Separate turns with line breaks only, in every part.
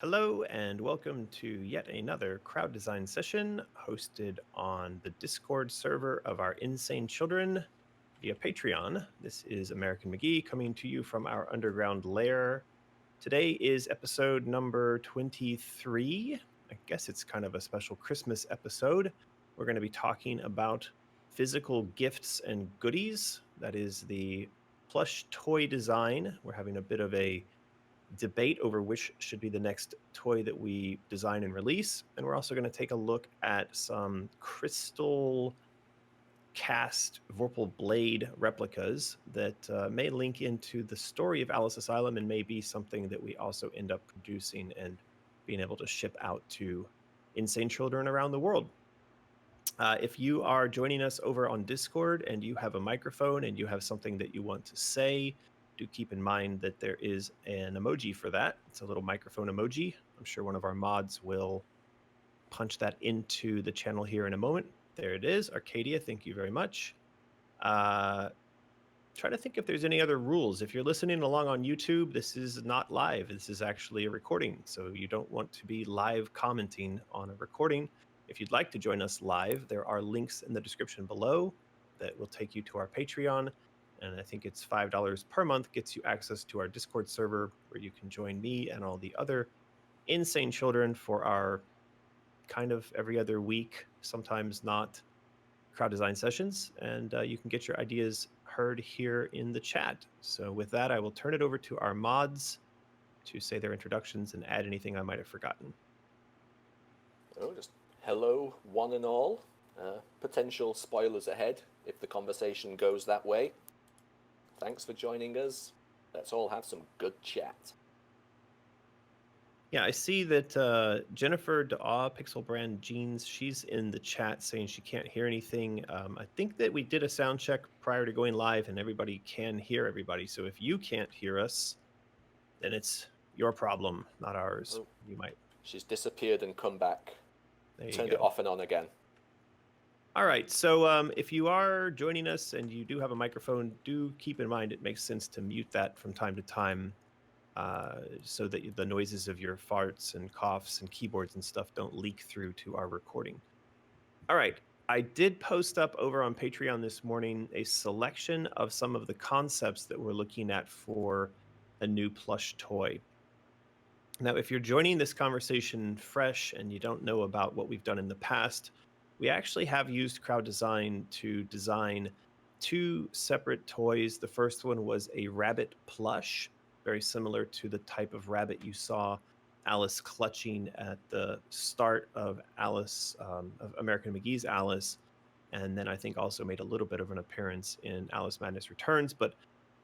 Hello, and welcome to yet another crowd design session hosted on the Discord server of our insane children via Patreon. This is American McGee coming to you from our underground lair. Today is episode number 23. I guess it's kind of a special Christmas episode. We're going to be talking about physical gifts and goodies. That is the plush toy design. We're having a bit of a debate over which should be the next toy that we design and release. And we're also going to take a look at some crystal cast Vorpal blade replicas that may link into the story of Alice Asylum and may be something that we also end up producing and being able to ship out to insane children around the world. If you are joining us over on Discord and you have a microphone and you have something that you want to say, do keep in mind that there is an emoji for that. It's a little microphone emoji. I'm sure one of our mods will punch that into the channel here in a moment. There it is. Arcadia, thank you very much. Try to think if there's any other rules. If you're listening along on YouTube, this is not live. This is actually a recording. So you don't want to be live commenting on a recording. If you'd like to join us live, there are links in the description below that will take you to our Patreon. And I think it's $5 per month, gets you access to our Discord server where you can join me and all the other insane children for our kind of every other week, sometimes not, crowd design sessions. And you can get your ideas heard here in the chat. So with that, I will turn it over to our mods to say their introductions and add anything I might have forgotten.
Just hello, one and all. Potential spoilers ahead if the conversation goes that way. Thanks for joining us. Let's all have some good chat.
Yeah, I see that Jennifer Daw, Pixel Brand Jeans, she's in the chat saying she can't hear anything. I think that we did a sound check prior to going live and everybody can hear everybody. So if you can't hear us, then it's your problem, not ours.
Oh,
you might.
She's disappeared and come back.
There you
Turned
go.
it off and on again.
All right. So if you are joining us and you do have a microphone, do keep in mind it makes sense to mute that from time to time so that the noises of your farts and coughs and keyboards and stuff don't leak through to our recording. All right. I did post up over on Patreon this morning a selection of some of the concepts that we're looking at for a new plush toy. Now, if you're joining this conversation fresh and you don't know about what we've done in the past, we actually have used crowd design to design two separate toys. The first one was a rabbit plush, very similar to the type of rabbit you saw Alice clutching at the start of Alice, of American McGee's Alice. And then I think also made a little bit of an appearance in Alice Madness Returns. But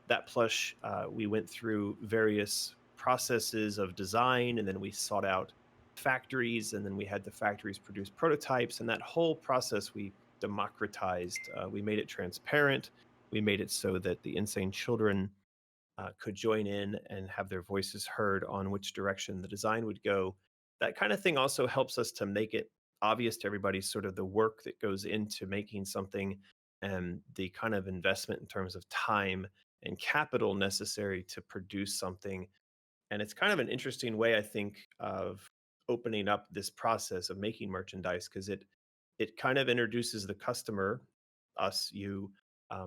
that plush, we went through various processes of design, and then we sought out factories, and then we had the factories produce prototypes, and that whole process we democratized. We made it transparent. We made it so that the insane children could join in and have their voices heard on which direction the design would go. That kind of thing also helps us to make it obvious to everybody sort of the work that goes into making something and the kind of investment in terms of time and capital necessary to produce something. And it's kind of an interesting way, I think, of opening up this process of making merchandise because it kind of introduces the customer, us, you,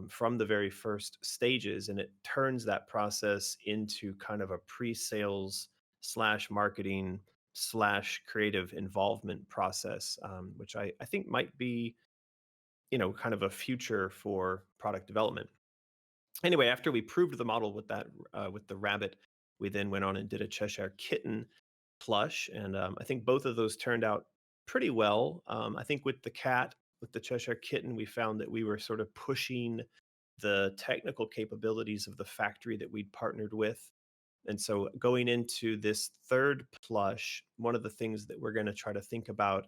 from the very first stages, and it turns that process into kind of a pre-sales slash marketing slash creative involvement process, which I think might be, kind of a future for product development. Anyway, after we proved the model with that, with the rabbit, we then went on and did a Cheshire Kitten plush, and I think both of those turned out pretty well. I think with the cat, with the Cheshire Kitten, we found that we were sort of pushing the technical capabilities of the factory that we'd partnered with. And so going into this third plush, one of the things that we're going to try to think about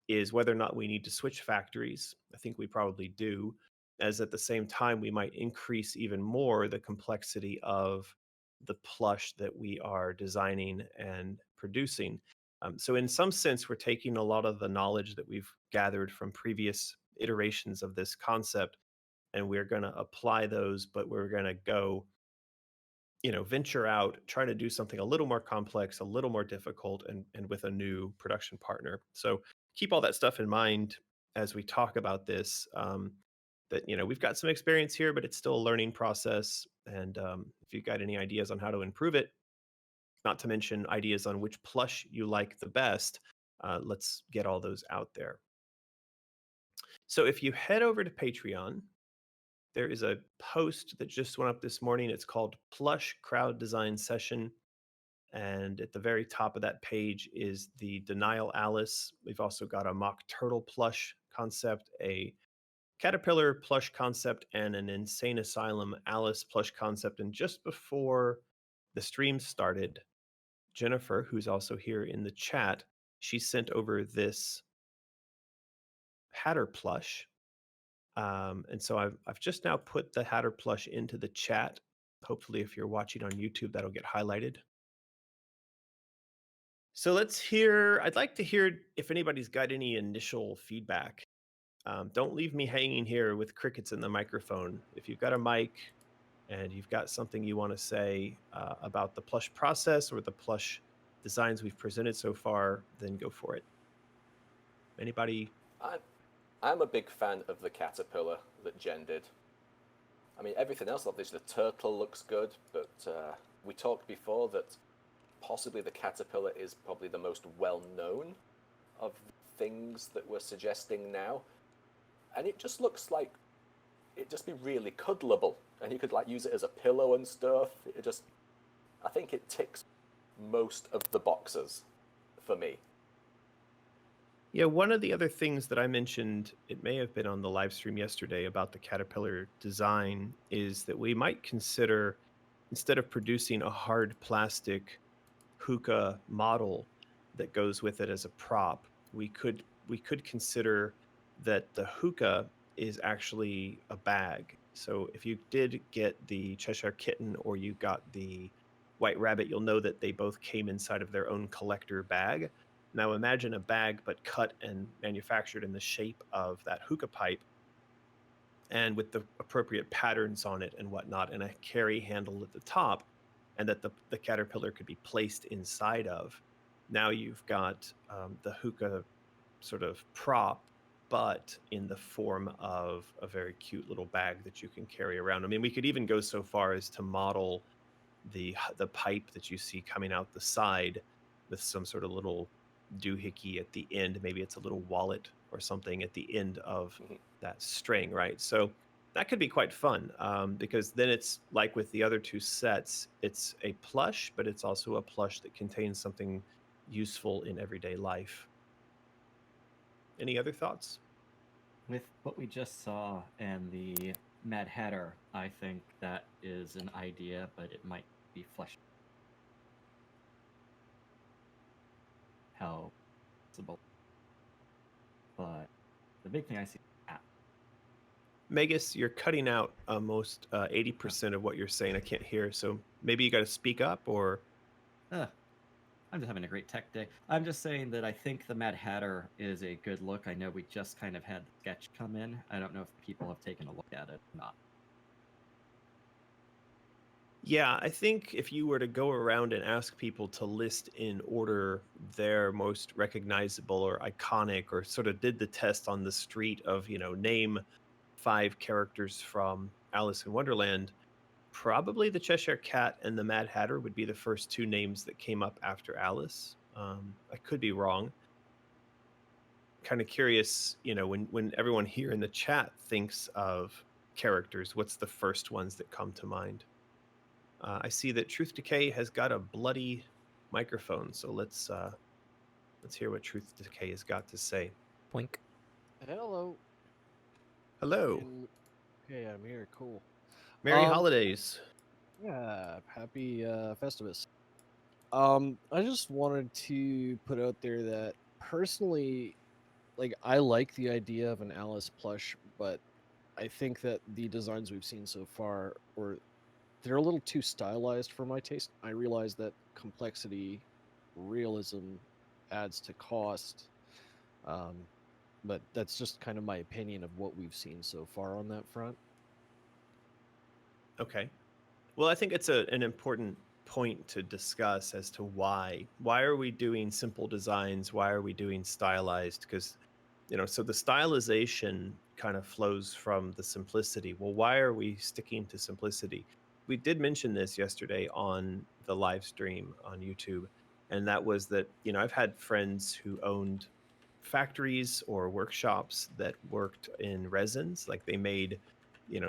is whether or not we need to switch factories. I think we probably do, as at the same time, we might increase even more the complexity of the plush that we are designing and producing. So, in some sense, we're taking a lot of the knowledge that we've gathered from previous iterations of this concept and we're going to apply those, but we're going to go venture out, try to do something a little more complex, a little more difficult, and with a new production partner. So keep all that stuff in mind as we talk about this. That we've got some experience here, but it's still a learning process. And if you've got any ideas on how to improve it, not to mention ideas on which plush you like the best, let's get all those out there. So if you head over to Patreon, there is a post that just went up this morning. It's called Plush Crowd Design Session. And at the very top of that page is the Denial Alice. We've also got a mock turtle plush concept, a caterpillar plush concept, and an insane asylum Alice plush concept. And just before the stream started, Jennifer, who's also here in the chat, she sent over this Hatter plush. And so I've just now put the Hatter plush into the chat. Hopefully, if you're watching on YouTube, that'll get highlighted. So I'd like to hear if anybody's got any initial feedback. Don't leave me hanging here with crickets in the microphone. If you've got a mic and you've got something you want to say about the plush process or the plush designs we've presented so far, then go for it. Anybody?
I'm a big fan of the caterpillar that Jen did. I mean, everything else, obviously, the turtle looks good, but we talked before that possibly the caterpillar is probably the most well-known of things that we're suggesting now. And it just looks like it'd just be really cuddleable. And you could use it as a pillow and stuff. I think it ticks most of the boxes for me.
Yeah, one of the other things that I mentioned, it may have been on the live stream yesterday about the caterpillar design, is that we might consider, instead of producing a hard plastic hookah model that goes with it as a prop, we could consider that the hookah is actually a bag. So if you did get the Cheshire Kitten or you got the White Rabbit, you'll know that they both came inside of their own collector bag. Now imagine a bag but cut and manufactured in the shape of that hookah pipe and with the appropriate patterns on it and whatnot, and a carry handle at the top, and that the caterpillar could be placed inside of. Now you've got the hookah sort of prop, but in the form of a very cute little bag that you can carry around. I mean, we could even go so far as to model the pipe that you see coming out the side with some sort of little doohickey at the end. Maybe it's a little wallet or something at the end of that string, right? So that could be quite fun because then it's like with the other two sets, it's a plush, but it's also a plush that contains something useful in everyday life. Any other thoughts?
With what we just saw and the Mad Hatter, I think that is an idea, but it might be fleshed. How possible. But the big thing I see is that.
Magus, you're cutting out almost 80% of what you're saying. I can't hear, so maybe you got to speak up or.
I'm just having a great tech day. I'm just saying that I think the Mad Hatter is a good look. I know we just kind of had the sketch come in. I don't know if people have taken a look at it or not.
Yeah, I think if you were to go around and ask people to list in order their most recognizable or iconic, or sort of did the test on the street of, name 5 characters from Alice in Wonderland, probably the Cheshire Cat and the Mad Hatter would be the first 2 names that came up after Alice. I could be wrong. Kind of curious, when everyone here in the chat thinks of characters, what's the first ones that come to mind? I see that Truth Decay has got a bloody microphone, so let's hear what Truth Decay has got to say.
Blink.
Hello.
Hello.
Okay, I'm here. Cool.
Merry holidays.
Yeah, happy Festivus. I just wanted to put out there that personally, I like the idea of an Alice plush, but I think that the designs we've seen so far they're a little too stylized for my taste. I realize that complexity, realism adds to cost. But that's just kind of my opinion of what we've seen so far on that front.
Okay. Well, I think it's an important point to discuss as to why. Why are we doing simple designs? Why are we doing stylized? Because, so the stylization kind of flows from the simplicity. Well, why are we sticking to simplicity? We did mention this yesterday on the live stream on YouTube, and that was that, I've had friends who owned factories or workshops that worked in resins, like they made,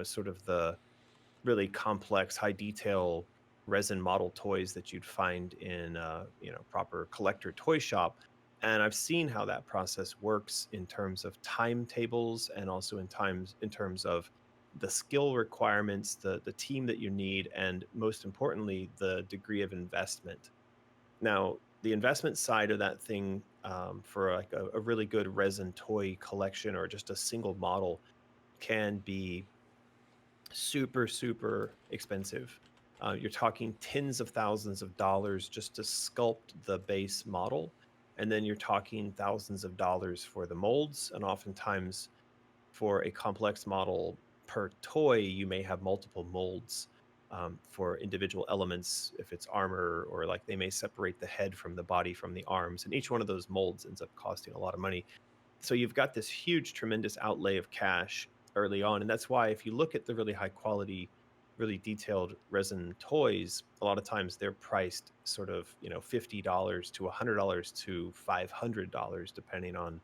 sort of the really complex, high detail resin model toys that you'd find in a proper collector toy shop. And I've seen how that process works in terms of timetables and also in terms of the skill requirements, the team that you need, and most importantly, the degree of investment. Now, the investment side of that thing, for like a really good resin toy collection or just a single model, can be super, super expensive. You're talking tens of thousands of dollars just to sculpt the base model. And then you're talking thousands of dollars for the molds. And oftentimes, for a complex model per toy, you may have multiple molds, for individual elements. If it's armor, or like they may separate the head from the body from the arms. And each one of those molds ends up costing a lot of money. So you've got this huge, tremendous outlay of cash early on. And that's why if you look at the really high quality, really detailed resin toys, a lot of times they're priced sort of, $50 to $100 to $500, depending on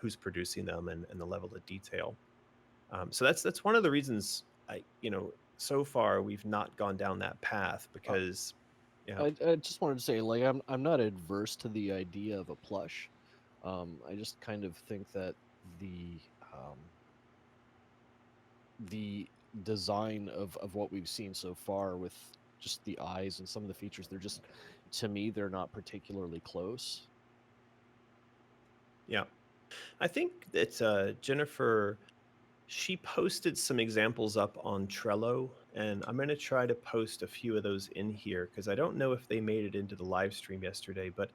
who's producing them and the level of detail. So that's one of the reasons so far we've not gone down that path because, yeah,
I just wanted to say, like, I'm not adverse to the idea of a plush. I just kind of think that the the design of what we've seen so far with just the eyes and some of the features, they're just, to me, they're not particularly close.
yeah. I think that Jennifer, she posted some examples up on Trello, and I'm going to try to post a few of those in here because I don't know if they made it into the live stream yesterday. But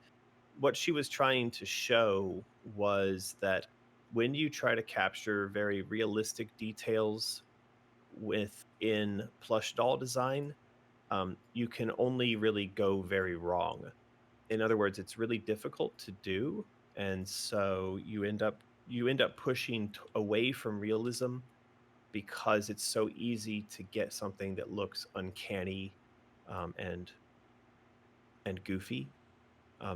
what she was trying to show was that when you try to capture very realistic details within plush doll design, you can only really go very wrong. In other words, it's really difficult to do, and so you end up pushing away from realism because it's so easy to get something that looks uncanny, and goofy.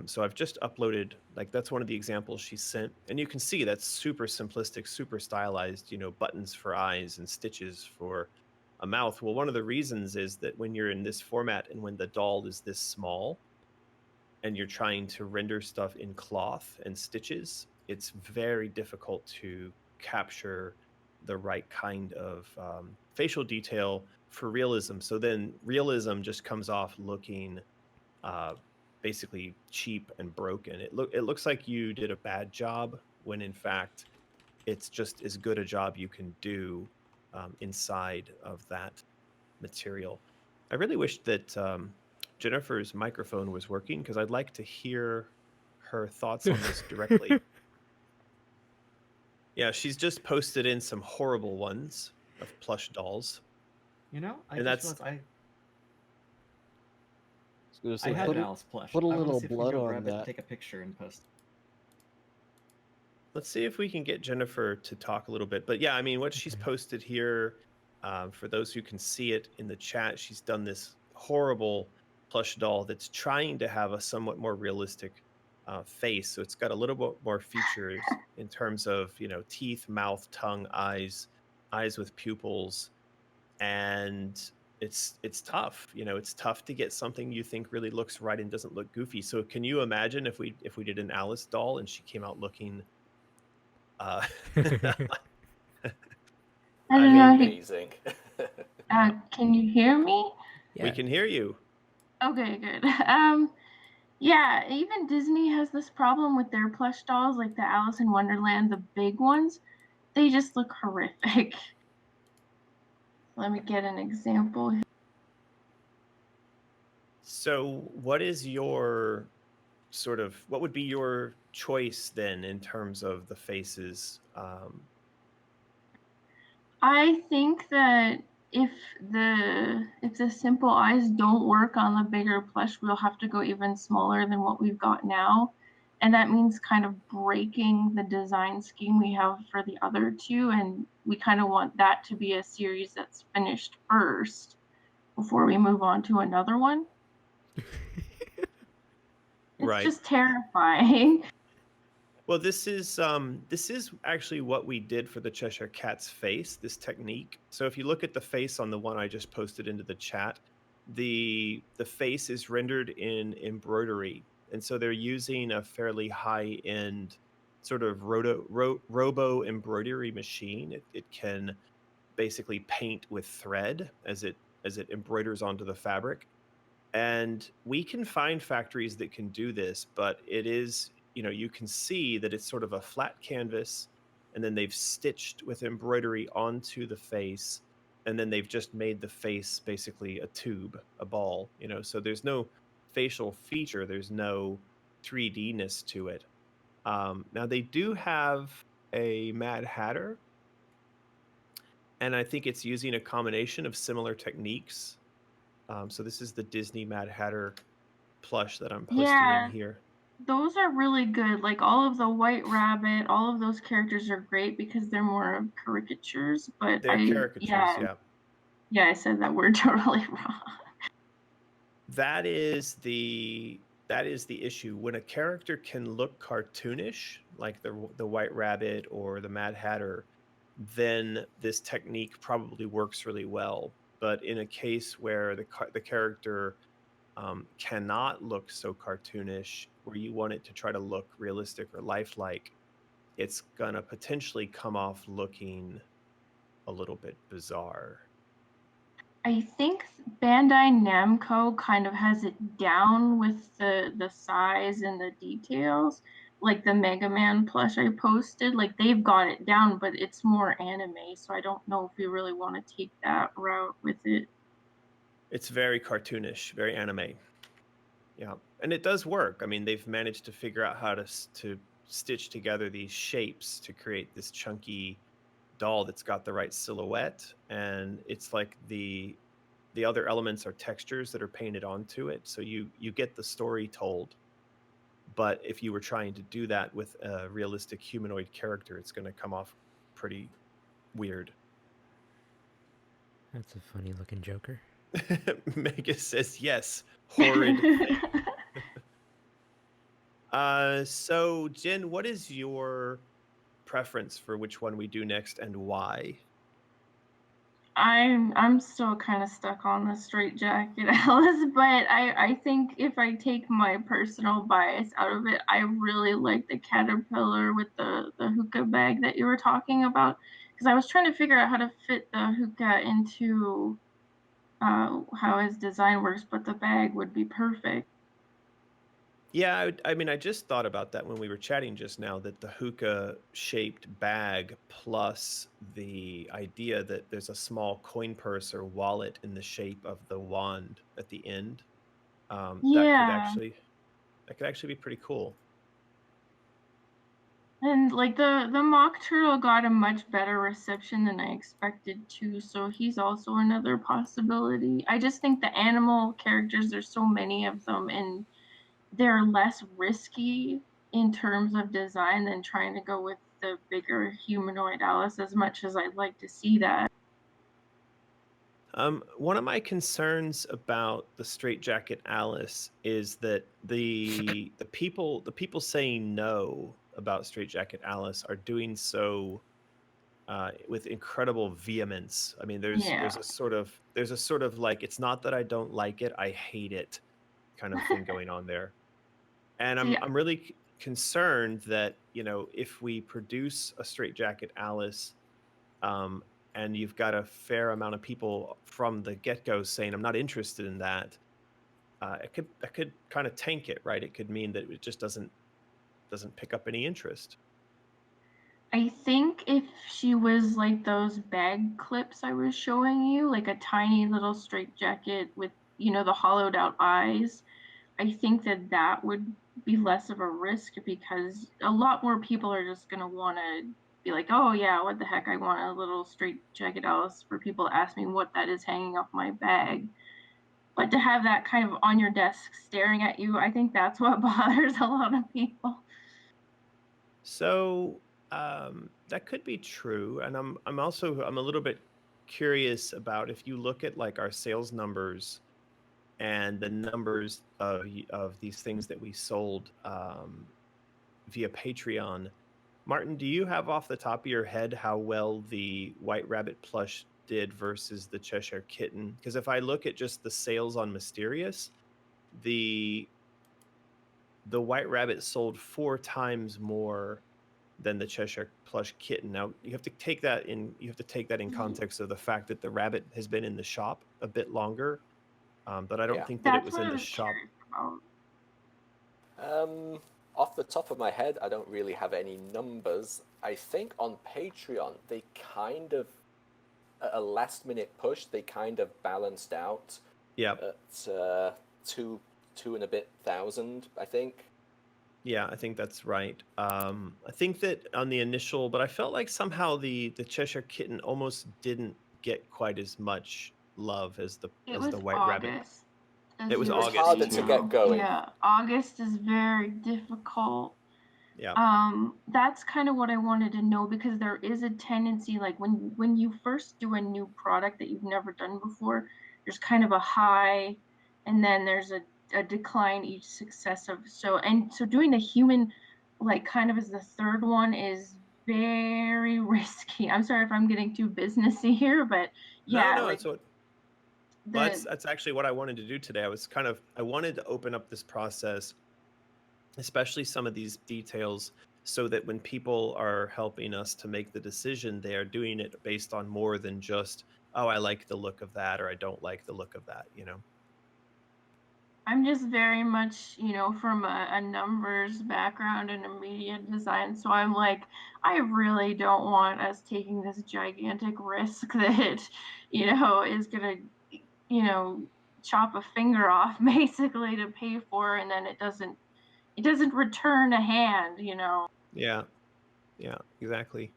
So I've just uploaded, like, that's one of the examples she sent, and you can see that's super simplistic, super stylized. Buttons for eyes and stitches for a mouth. Well, one of the reasons is that when you're in this format and when the doll is this small and you're trying to render stuff in cloth and stitches, it's very difficult to capture the right kind of facial detail for realism. So then realism just comes off looking uh, basically cheap and broken. It looks like you did a bad job when in fact it's just as good a job you can do inside of that material. I really wish that Jennifer's microphone was working because I'd like to hear her thoughts on this directly. Yeah, she's just posted in some horrible ones of plush dolls.
I
And
just
that's
realized
I was gonna
I
say,
had an Alice plush.
put a
I want to
little
see if we can
blood
go
on
grab it and
that.
take a picture and post.
Let's see if we can get Jennifer to talk a little bit. But yeah, I mean, what she's
Okay.
posted here, for those who can see it in the chat, she's done this horrible plush doll that's trying to have a somewhat more realistic face. So it's got a little bit more features in terms of, teeth, mouth, tongue, eyes with pupils. And it's tough. It's tough to get something you think really looks right and doesn't look goofy. So can you imagine if we did an Alice doll and she came out looking uh,
I
I
don't know.
mean,
Amazing.
Can you hear me?
we
Yeah.
can hear you.
Okay, good. Yeah, even Disney has this problem with their plush dolls, like the Alice in Wonderland, the big ones. They just look horrific. Let me get an example.
So, what would be your choice then in terms of the faces?
I think that if the simple eyes don't work on the bigger plush, we'll have to go even smaller than what we've got now. And that means kind of breaking the design scheme we have for the other two. And we kind of want that to be a series that's finished first before we move on to another one. It's
Right.
just terrifying.
Well, this is actually what we did for the Cheshire Cat's face, this technique. So if you look at the face on the one I just posted into the chat, the face is rendered in embroidery. And so they're using a fairly high-end sort of robo embroidery machine. It can basically paint with thread as it embroiders onto the fabric. And we can find factories that can do this, but it is, you can see that it's sort of a flat canvas, and then they've stitched with embroidery onto the face, and then they've just made the face basically a tube, a ball, so there's no facial feature, there's no 3D-ness to it. Now they do have a Mad Hatter, and I think it's using a combination of similar techniques. So this is the Disney Mad Hatter plush that I'm posting in here.
Those are really good. Like all of the White Rabbit, all of those characters are great because they're more of caricatures. But
they're caricatures, yeah.
Yeah, I said that word totally wrong.
That is the issue. When a character can look cartoonish, like the White Rabbit or the Mad Hatter, then this technique probably works really well. But in a case where the character cannot look so cartoonish, where you want it to try to look realistic or lifelike, it's gonna potentially come off looking a little bit bizarre.
I think Bandai Namco kind of has it down with the size and the details. Like the Mega Man plush I posted, like they've got it down, but it's more anime, so I don't know if we really want to take that route with it.
It's very cartoonish, very anime. Yeah, and it does work. I mean, they've managed to figure out how to stitch together these shapes to create this chunky doll that's got the right silhouette, and it's like the other elements are textures that are painted onto it, so you get the story told. But if you were trying to do that with a realistic humanoid character, it's going to come off pretty weird.
That's a funny looking Joker.
Mega says yes. Horrid thing. So Jen, what is your preference for which one we do next and why?
I'm still kind of stuck on the straight jacket, Alice, but I think if I take my personal bias out of it, I really like the caterpillar with the hookah bag that you were talking about, because I was trying to figure out how to fit the hookah into how his design works, but the bag would be perfect.
Yeah, I mean, I just thought about that when we were chatting just now, that the hookah-shaped bag plus the idea that there's a small coin purse or wallet in the shape of the wand at the end, that could actually be pretty cool.
And like the mock turtle got a much better reception than I expected to, so he's also another possibility. I just think the animal characters, there's so many of them, and they're less risky in terms of design than trying to go with the bigger humanoid Alice, as much as I'd like to see that.
One of my concerns about the Straitjacket Alice is that the people saying no about Straitjacket Alice are doing so with incredible vehemence. I mean, there's a sort of like, it's not that I don't like it, I hate it kind of thing going on there. And I'm really concerned that, if we produce a Straitjacket Alice, and you've got a fair amount of people from the get-go saying, I'm not interested in that, it could kind of tank it, right? It could mean that it just doesn't pick up any interest.
I think if she was like those bag clips I was showing you, like a tiny little straitjacket with, the hollowed out eyes, I think that would be less of a risk, because a lot more people are just going to want to be like, oh yeah, what the heck, I want a little straight jacket Alice for people to ask me what that is hanging off my bag. But to have that kind of on your desk staring at you, I think that's what bothers a lot of people.
So that could be true, and I'm a little bit curious about if you look at like our sales numbers and the numbers of these things that we sold via Patreon. Martin, do you have off the top of your head how well the White Rabbit plush did versus the Cheshire Kitten? Because if I look at just the sales on Mysterious, the White Rabbit sold 4 times more than the Cheshire Plush Kitten. Now you have to take that in. You have to take that in context of the fact that the rabbit has been in the shop a bit longer, but I don't
Yeah.
think that it
That's
was
what
in
I
the
was
shop.
curious about.
Off the top of my head, I don't really have any numbers. I think on Patreon, they kind of, at a last minute push, they kind of balanced out
Yeah,
at two and a bit thousand, I think.
yeah, I think that's right. I think that on the initial, but I felt like somehow the Cheshire Kitten almost didn't get quite as much love as the
It was
White Rabbit.
August. as
It was
you
It was
would
August
harder
see
to
too.
get going.
Yeah, August is very difficult.
Yeah,
That's kind of what I wanted to know, because there is a tendency, like when you first do a new product that you've never done before, there's kind of a high, and then there's a decline each successive. So doing the human, like kind of as the third one, is very risky. I'm sorry if I'm getting too businessy here, but yeah,
no,
like
it's what.
the
Well, that's actually what I wanted to do today. I wanted to open up this process, especially some of these details, so that when people are helping us to make the decision, they are doing it based on more than just, oh, I like the look of that or I don't like the look of that, you know?
I'm just very much, from a numbers background and a media design. So I'm like, I really don't want us taking this gigantic risk that, is going to, chop a finger off basically to pay for, and then it doesn't return a hand.
Yeah, yeah, exactly.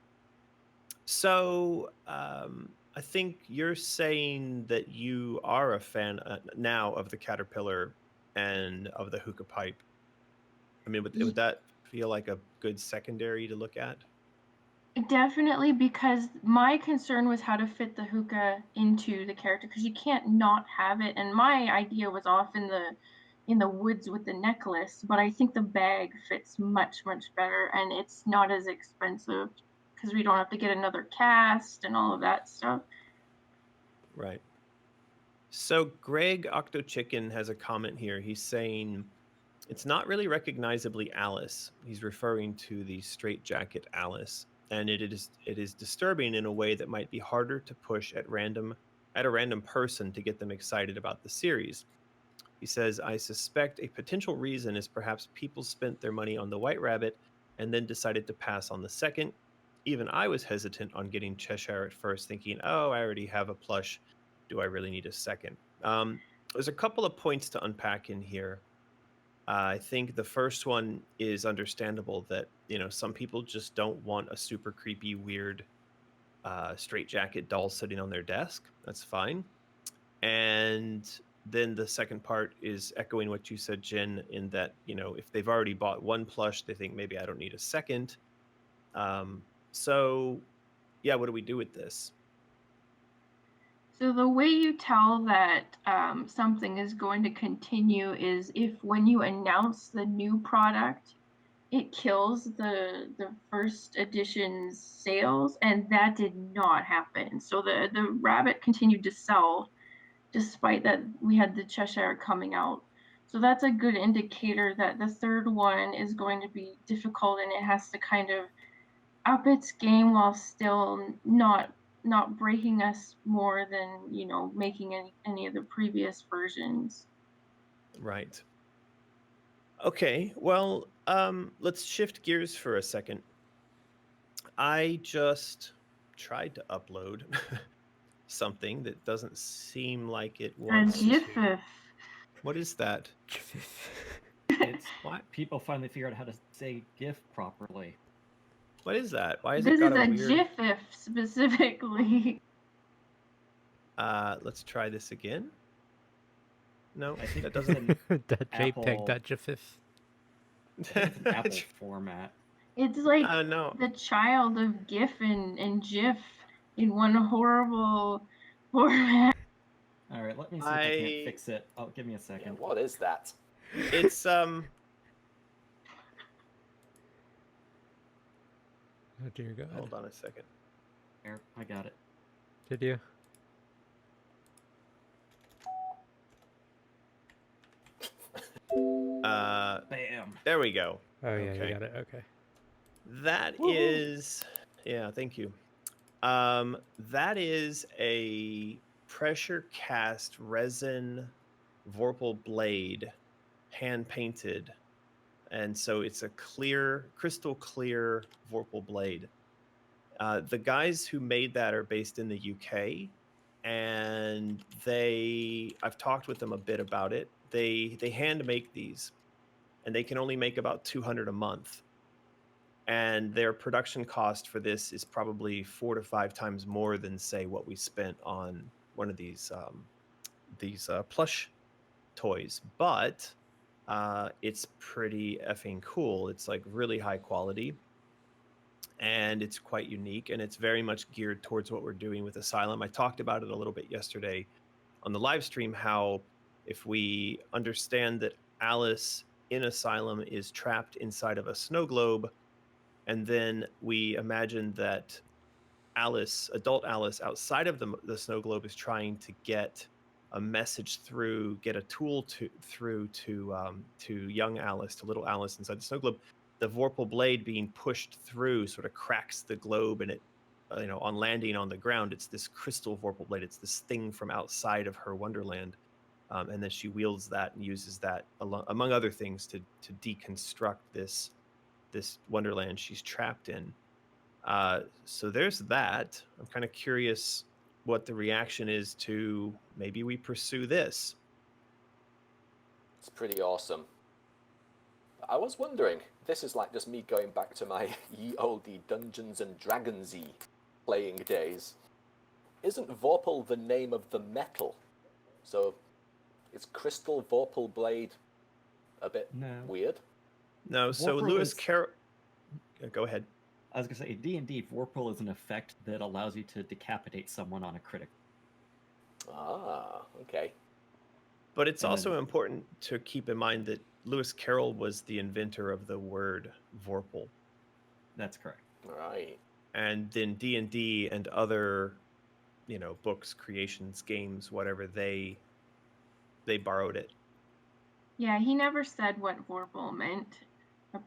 So I think you're saying that you are a fan now of the caterpillar and of the hookah pipe. I mean, would that feel like a good secondary to look at?
Definitely, because my concern was how to fit the hookah into the character, because you can't not have it. And my idea was off in the woods with the necklace, but I think the bag fits much better, and it's not as expensive because we don't have to get another cast and all of that stuff.
Right. So Greg Octo Chicken has a comment here. He's saying it's not really recognizably Alice. He's referring to the straitjacket Alice, and it is disturbing in a way that might be harder to push at a random person to get them excited about the series. He says, I suspect a potential reason is perhaps people spent their money on the White Rabbit and then decided to pass on the second. Even I was hesitant on getting Cheshire at first, thinking, oh, I already have a plush. Do I really need a second? There's a couple of points to unpack in here. I think the first one is understandable that, some people just don't want a super creepy, weird straitjacket doll sitting on their desk. That's fine. And then the second part is echoing what you said, Jen, in that, if they've already bought one plush, they think maybe I don't need a second. So, yeah, what do we do with this?
So the way you tell that something is going to continue is if when you announce the new product, it kills the first edition's sales, and that did not happen. So the rabbit continued to sell despite that we had the Cheshire coming out. So that's a good indicator that the third one is going to be difficult, and it has to kind of up its game while still not breaking us more than making any of the previous versions.
Right. Okay, well, let's shift gears for a second. I just tried to upload something that doesn't seem like it wants to. What is that?
It's what people finally figured out how to say GIF properly.
What is that? Why has it
This
got
is
a
a
weird?
GIF specifically.
Let's try this again. No,
I think
that
it's
doesn't.
an
that
Apple-
JPEG, that GIF.
I think it's an Apple format.
It's like
No.
the child of GIF and GIF in one horrible format.
All right, let me see if I can't fix it. Oh, give me a
Yeah,
second.
what is that?
It's
Oh dear God.
Hold on a second.
Here, I got it.
Did you?
Bam.
There we go.
Oh yeah,
Okay.
you got it. Okay.
That is, yeah, thank you. That is a pressure cast resin Vorpal blade, hand painted, and so it's a clear, crystal clear Vorpal blade. The guys who made that are based in the UK, and I've talked with them a bit about it. They hand make these, and they can only make about 200 a month. And their production cost for this is probably 4 to 5 times more than, say, what we spent on one of these plush toys. But it's pretty effing cool. It's like really high quality, and it's quite unique, and it's very much geared towards what we're doing with Asylum. I talked about it a little bit yesterday on the live stream, how if we understand that Alice in Asylum is trapped inside of a snow globe, and then we imagine that Alice, adult Alice, outside of the snow globe is trying to get a message through, get a tool through to young Alice, to little Alice inside the snow globe. The Vorpal blade being pushed through sort of cracks the globe, and it, on landing on the ground, it's this crystal Vorpal blade. It's this thing from outside of her Wonderland, and then she wields that and uses that among other things to deconstruct this Wonderland she's trapped in. So there's that. I'm kind of curious what the reaction is to maybe we pursue this.
It's pretty awesome. I was wondering, this is like just me going back to my ye olde Dungeons and Dragons-y playing days. Isn't Vorpal the name of the metal? So is Crystal Vorpal Blade a bit weird?
No, so
Vorpal
Lewis
is-
Carroll. Go ahead.
I was gonna say D&D Vorpal is an effect that allows you to decapitate someone on a critic.
Ah, okay.
But it's
And
also
then-
important to keep in mind that Lewis Carroll was the inventor of the word Vorpal.
That's correct.
Right.
And then D&D and other, books, creations, games, whatever, they borrowed it.
Yeah, he never said what Vorpal meant.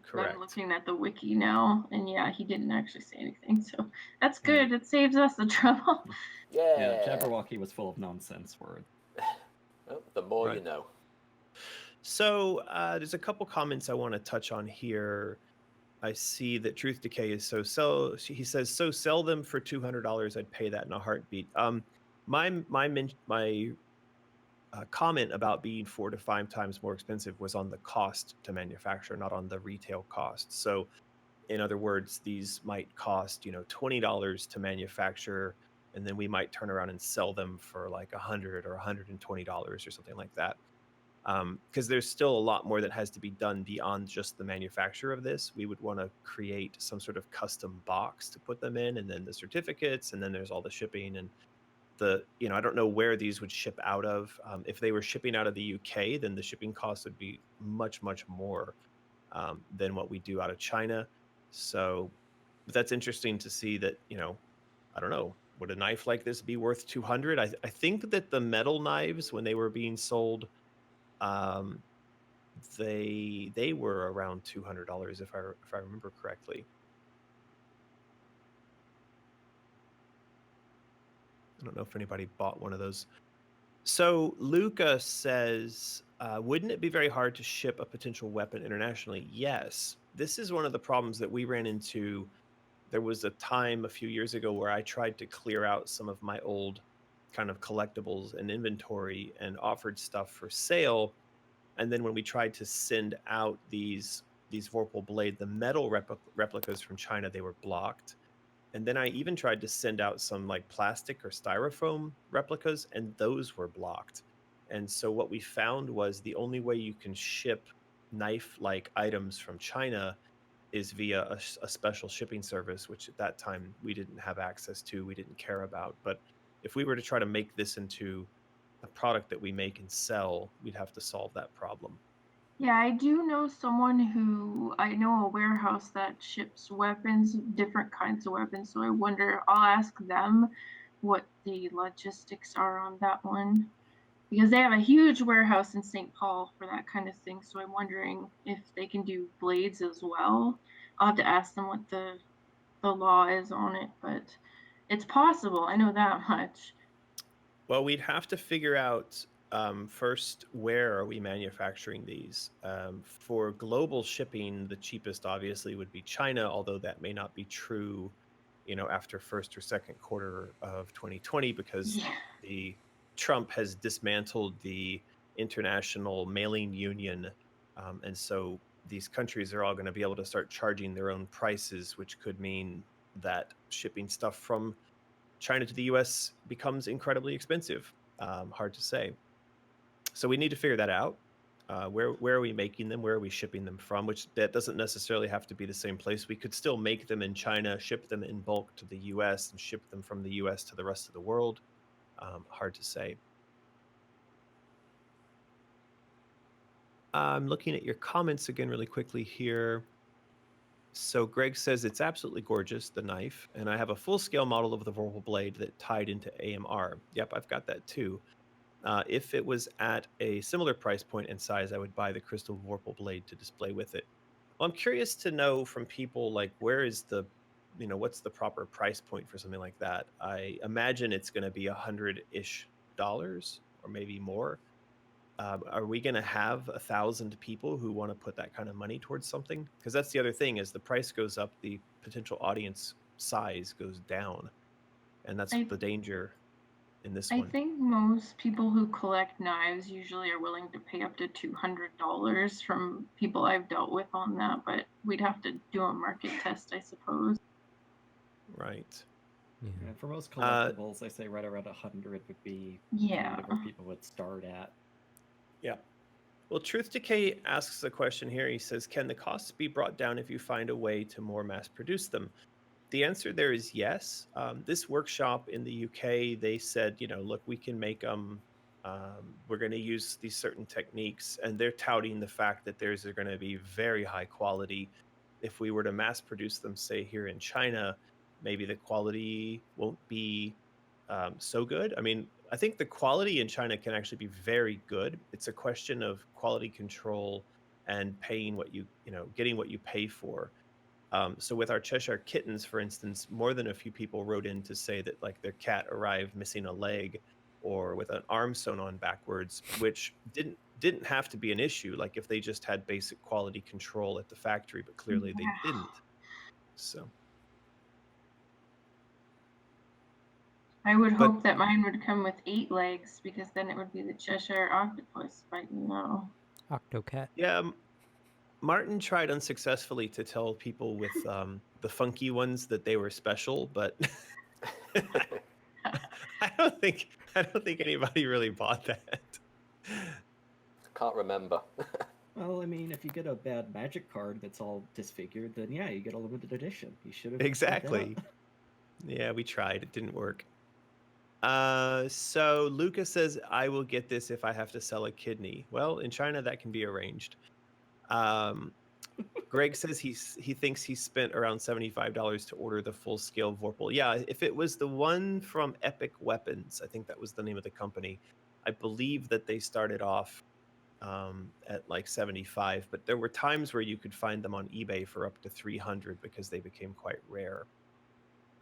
Correct.
I'm looking at the wiki now, and yeah, he didn't actually say anything. So that's
Yeah.
good. It saves us the trouble.
Yeah.
Jabberwocky was full of nonsense words.
Well, the more you
Right.
know.
So there's a couple comments I want to touch on here. I see that Truth Decay is he says, so sell them for $200. I'd pay that in a heartbeat. My comment about being 4 to 5 times more expensive was on the cost to manufacture, not on the retail cost. So in other words, these might cost, $20 to manufacture, and then we might turn around and sell them for like $100 or $120 or something like that. Because there's still a lot more that has to be done beyond just the manufacture of this. We would want to create some sort of custom box to put them in, and then the certificates, and then there's all the shipping and I don't know where these would ship out of. If they were shipping out of the UK, then the shipping costs would be much, much more than what we do out of China. So that's interesting to see that, I don't know, would a knife like this be worth 200? I think that the metal knives, when they were being sold, they were around $200 if I remember correctly. I don't know if anybody bought one of those. So Luca says, wouldn't it be very hard to ship a potential weapon internationally? Yes. This is one of the problems that we ran into. There was a time a few years ago where I tried to clear out some of my old kind of collectibles and inventory and offered stuff for sale. And then when we tried to send out these these Vorpal blade, the metal replicas from China, they were blocked. And then I even tried to send out some like plastic or styrofoam replicas, and those were blocked. And so what we found was the only way you can ship knife-like items from China is via a special shipping service, which at that time we didn't have access to, we didn't care about. But if we were to try to make this into a product that we make and sell, we'd have to solve that problem.
Yeah, I do know someone I know a warehouse that ships weapons, different kinds of weapons. So I wonder, I'll ask them what the logistics are on that one. Because they have a huge warehouse in St. Paul for that kind of thing. So I'm wondering if they can do blades as well. I'll have to ask them what the law is on it, but it's possible. I know that much.
Well, we'd have to figure out first, where are we manufacturing these? For global shipping, the cheapest obviously would be China, although that may not be true, after first or second quarter of 2020, because
Yeah.
the Trump has dismantled the international mailing union. And so these countries are all going to be able to start charging their own prices, which could mean that shipping stuff from China to the US becomes incredibly expensive. Hard to say. So we need to figure that out. Where are we making them? Where are we shipping them from? Which that doesn't necessarily have to be the same place. We could still make them in China, ship them in bulk to the US, and ship them from the US to the rest of the world. Hard to say. I'm looking at your comments again really quickly here. So Greg says it's absolutely gorgeous, the knife, and I have a full-scale model of the Vorpal blade that tied into AMR. Yep, I've got that too. If it was at a similar price point and size, I would buy the crystal Vorpal blade to display with it. Well, I'm curious to know from people, like, where is what's the proper price point for something like that? I imagine it's going to be $100-ish or maybe more. Are we going to have 1,000 people who want to put that kind of money towards something? Because that's the other thing: as the price goes up, the potential audience size goes down, and that's the danger in this
I
one.
think most people who collect knives usually are willing to pay up to $200 from people I've dealt with on that, but we'd have to do a market test, I suppose.
Right.
Yeah.
Yeah, for most collectibles, I say right around 100 would be
Yeah.
kind of where people would start at.
Yeah. Well, Truth Decay asks a question here. He says, can the costs be brought down if you find a way to more mass produce them? The answer there is yes. This workshop in the UK, they said, look, we can make them. We're going to use these certain techniques, and they're touting the fact that theirs are going to be very high quality. If we were to mass produce them, say here in China, maybe the quality won't be so good. I mean, I think the quality in China can actually be very good. It's a question of quality control and paying getting what you pay for. So with our Cheshire kittens, for instance, more than a few people wrote in to say that like their cat arrived missing a leg or with an arm sewn on backwards, which didn't have to be an issue. Like if they just had basic quality control at the factory, but clearly they didn't. So
I would hope that mine would come with 8 legs, because then it would be the Cheshire octopus, but
Octocat.
yeah, Martin tried unsuccessfully to tell people with the funky ones that they were special, but I don't think anybody really bought that.
Can't remember.
Well, I mean, if you get a bad magic card that's all disfigured, then yeah, you get a limited edition. You should have
Exactly. Yeah, we tried. It didn't work. So Lucas says, I will get this if I have to sell a kidney. Well, in China, that can be arranged. Greg says he thinks he spent around $75 to order the full-scale Vorpal. Yeah, if it was the one from Epic Weapons, I think that was the name of the company. I believe that they started off at like 75, but there were times where you could find them on eBay for up to 300 because they became quite rare.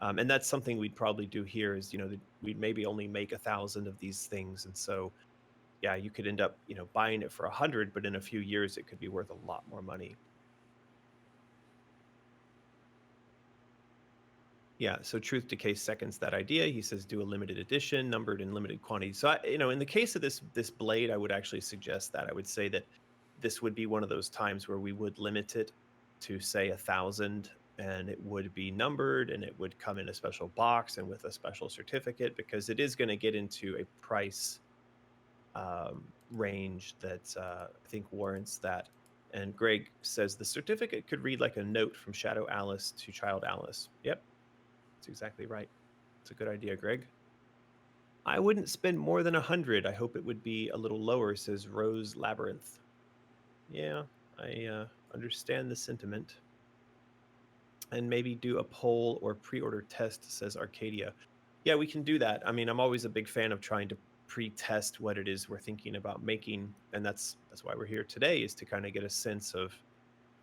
And that's something we'd probably do here is, we'd maybe only make 1,000 of these things. And so, yeah, you could end up, buying it for 100, but in a few years, it could be worth a lot more money. Yeah, so Truth Decay seconds that idea. He says do a limited edition, numbered in limited quantity. So, in the case of this blade, I would actually suggest that. I would say that this would be one of those times where we would limit it to say 1,000, and it would be numbered, and it would come in a special box and with a special certificate, because it is going to get into a price range that I think warrants that. And Greg says the certificate could read like a note from Shadow Alice to Child Alice. Yep, that's exactly right. It's a good idea, Greg. I wouldn't spend more than 100. I hope it would be a little lower, says Rose Labyrinth. Yeah, I understand the sentiment. And maybe do a poll or pre-order test, says Arcadia. Yeah, we can do that. I mean, I'm always a big fan of trying to pre-test what it is we're thinking about making, and that's why we're here today, is to kind of get a sense of,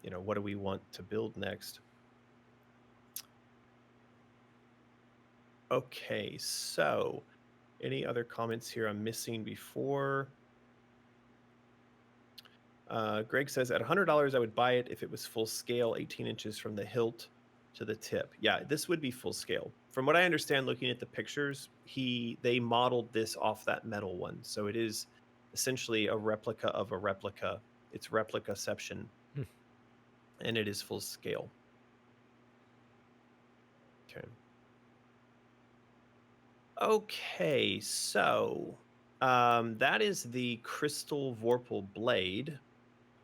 you know, what do we want to build next. Okay, so any other comments here I'm missing before? Greg says at $100 I would buy it if it was full scale, 18 inches from the hilt to the tip. Yeah, this would be full scale. From what I understand, looking at the pictures, they modeled this off that metal one, so it is essentially a replica of a replica. It's replicaception, and it is full scale. Okay, so that is the crystal Vorpal blade.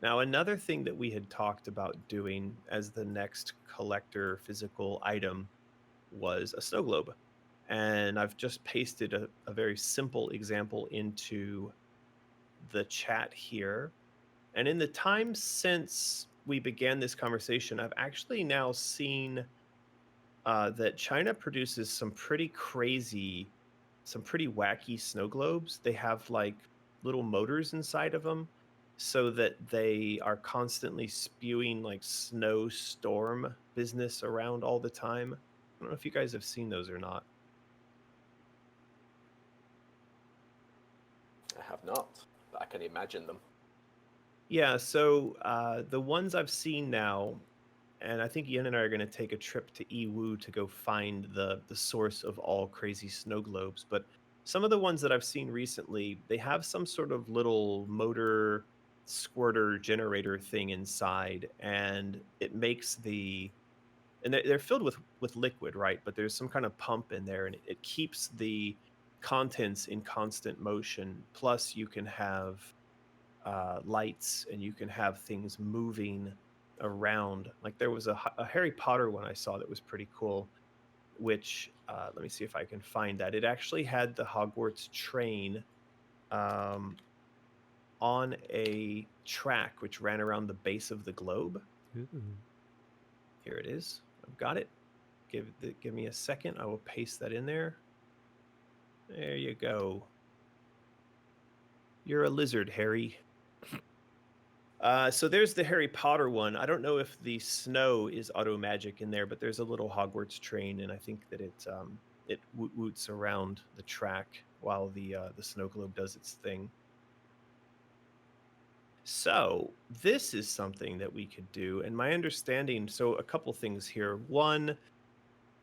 Now, another thing that we had talked about doing as the next collector physical item was a snow globe. And I've just pasted a very simple example into the chat here. And in the time since we began this conversation, I've actually now seen that China produces some pretty crazy, some pretty wacky snow globes. They have like little motors inside of them, so that they are constantly spewing like snowstorm business around all the time. I don't know if you guys have seen those or not.
I have not, but I can imagine them.
Yeah, so the ones I've seen now, and I think Ian and I are going to take a trip to Iwu to go find the source of all crazy snow globes. But some of the ones that I've seen recently, they have some sort of little motor squirter generator thing inside, and it makes and they're filled with liquid, right? But there's some kind of pump in there, and it keeps the contents in constant motion. Plus, you can have lights, and you can have things moving around. Like there was a Harry Potter one I saw that was pretty cool, which let me see if I can find that. It actually had the Hogwarts train on a track which ran around the base of the globe.
Ooh.
Here it is. I've got it. Give me a second. I will paste that in there. There you go. You're a lizard, Harry. So there's the Harry Potter one. I don't know if the snow is auto magic in there, but there's a little Hogwarts train, and I think that it woots around the track while the snow globe does its thing. So this is something that we could do, and my understanding. So a couple things here. One,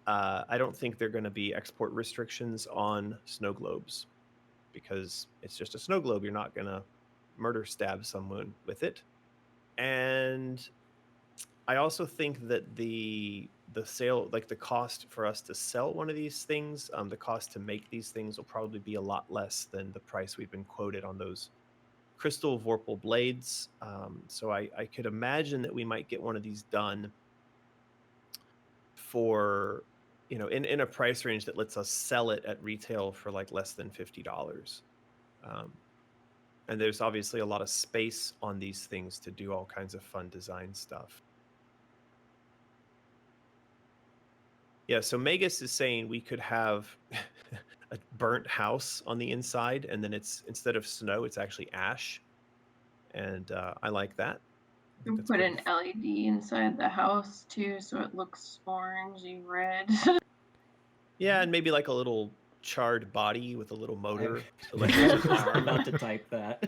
I don't think there are going to be export restrictions on snow globes, because it's just a snow globe. You're not going to murder stab someone with it. And I also think that the sale, like the cost for us to sell one of these things, the cost to make these things will probably be a lot less than the price we've been quoted on those crystal Vorpal blades. So I could imagine that we might get one of these done for, you know, in a price range that lets us sell it at retail for like less than $50. And there's obviously a lot of space on these things to do all kinds of fun design stuff. Yeah, so Magus is saying we could have a burnt house on the inside, and then it's, instead of snow, it's actually ash. And I like that.
You
That's
put
pretty
an LED inside the house too, so it looks orangey red.
Yeah, and maybe like a little charred body with a little motor. So like
I'm about to type that.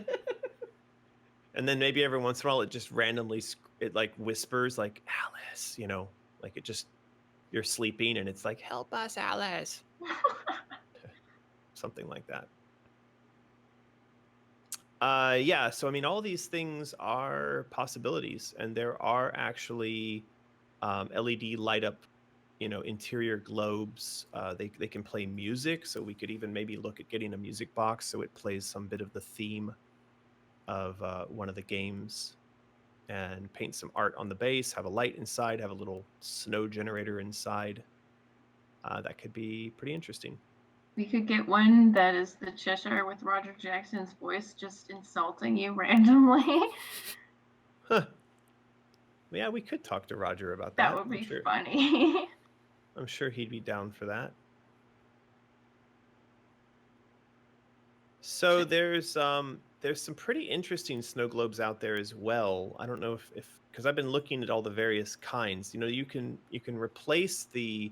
And then maybe every once in a while it just randomly it like whispers like Alice, you know, like it just, you're sleeping and it's like, help us, Alice. Something like that. Yeah, so I mean, all these things are possibilities, and there are actually LED light up, interior globes. They can play music, so we could even maybe look at getting a music box so it plays some bit of the theme of one of the games, and paint some art on the base, have a light inside, have a little snow generator inside. That could be pretty interesting.
We could get one that is the Cheshire with Roger Jackson's voice just insulting you randomly.
Huh. Yeah, we could talk to Roger about
That
that.
would
I'm
be
sure.
funny.
I'm sure he'd be down for that. So there's some pretty interesting snow globes out there as well. I don't know if because I've been looking at all the various kinds. You can replace the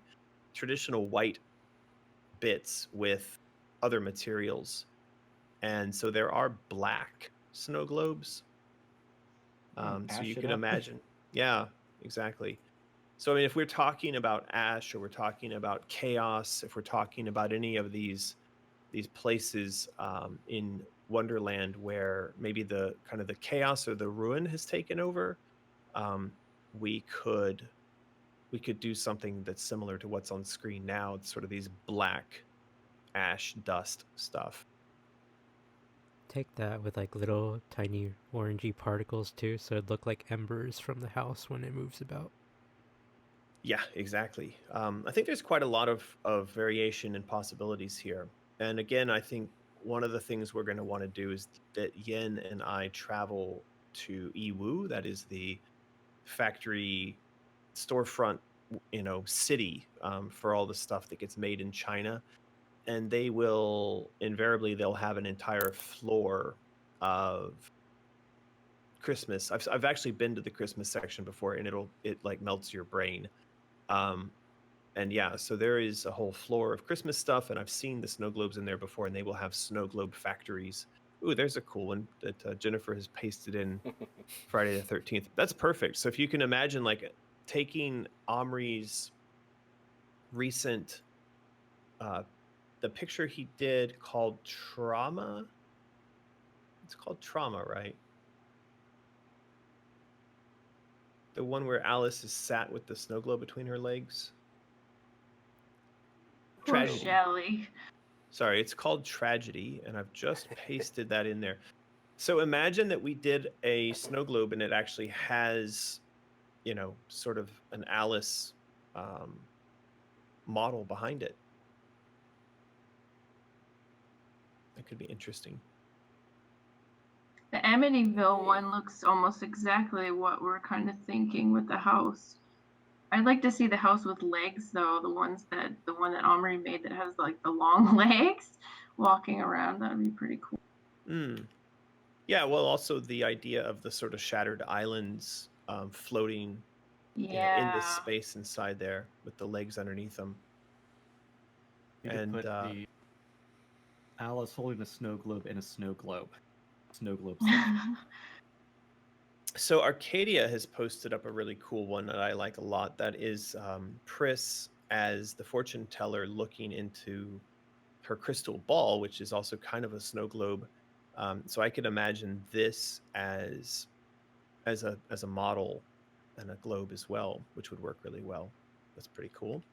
traditional white bits with other materials, and so there are black snow globes. So you
Ash it
can
up.
imagine, yeah, exactly. So I mean, if we're talking about ash, or we're talking about chaos, if we're talking about any of these places in Wonderland where maybe the kind of the chaos or the ruin has taken over, um, we could do something that's similar to what's on screen now. It's sort of these black ash dust stuff.
Take that with like little tiny orangey particles too, so it'd look like embers from the house when it moves about.
Yeah, exactly. I think there's quite a lot of variation and possibilities here. And again, I think one of the things we're going to want to do is that Yen and I travel to Yiwu, that is the factory storefront, city, for all the stuff that gets made in China. And they'll have an entire floor of Christmas. I've actually been to the Christmas section before, and it like melts your brain. Um, and yeah, so there is a whole floor of Christmas stuff, and I've seen the snow globes in there before, and they will have snow globe factories. Ooh, there's a cool one that Jennifer has pasted in. Friday the 13th. That's perfect. So if you can imagine, like, taking Omri's recent the picture he did called Trauma. It's called Trauma, right? The one where Alice is sat with the snow globe between her legs.
Poor
Tragedy.
Shelley.
Sorry, it's called Tragedy, and I've just pasted that in there. So imagine that we did a snow globe and it actually has, sort of an Alice model behind it. That could be interesting.
The Amityville one looks almost exactly what we're kind of thinking with the house. I'd like to see the house with legs, though. The one that Omri made that has like the long legs walking around. That would be pretty cool.
Yeah, well, also the idea of the sort of shattered islands floating, in the space inside there with the legs underneath them.
You could put the Alice holding a snow globe in a snow globe. Snow globe stuff.
So Arcadia has posted up a really cool one that I like a lot. That is Pris as the fortune teller looking into her crystal ball, which is also kind of a snow globe. So I could imagine this as a model and a globe as well, which would work really well. That's pretty cool.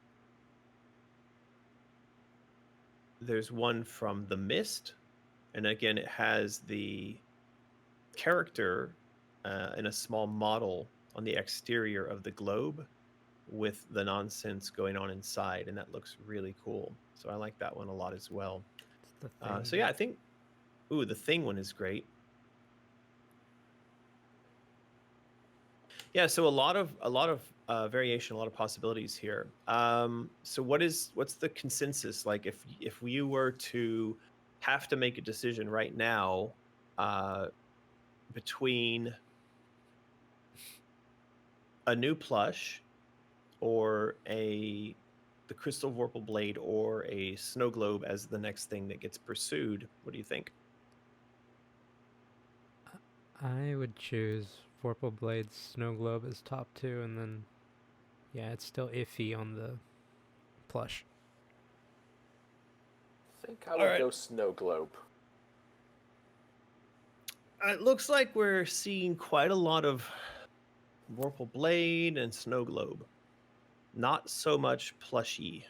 There's one from The Mist, and again, it has the character in a small model on the exterior of the globe with the nonsense going on inside, and that looks really cool. So I like that one a lot as well. So yeah, I think the Thing one is great. Yeah, so a lot of variation, a lot of possibilities here. So what's the consensus? Like, if you were to have to make a decision right now between a new plush or the crystal Vorpal blade or a snow globe as the next thing that gets pursued, what do you think?
I would choose Vorpal Blade's Snow Globe as top 2, and then, yeah, it's still iffy on the plush.
I think I would go snow globe.
It looks like we're seeing quite a lot of Vorpal Blade and Snow Globe. Not so much Plushy.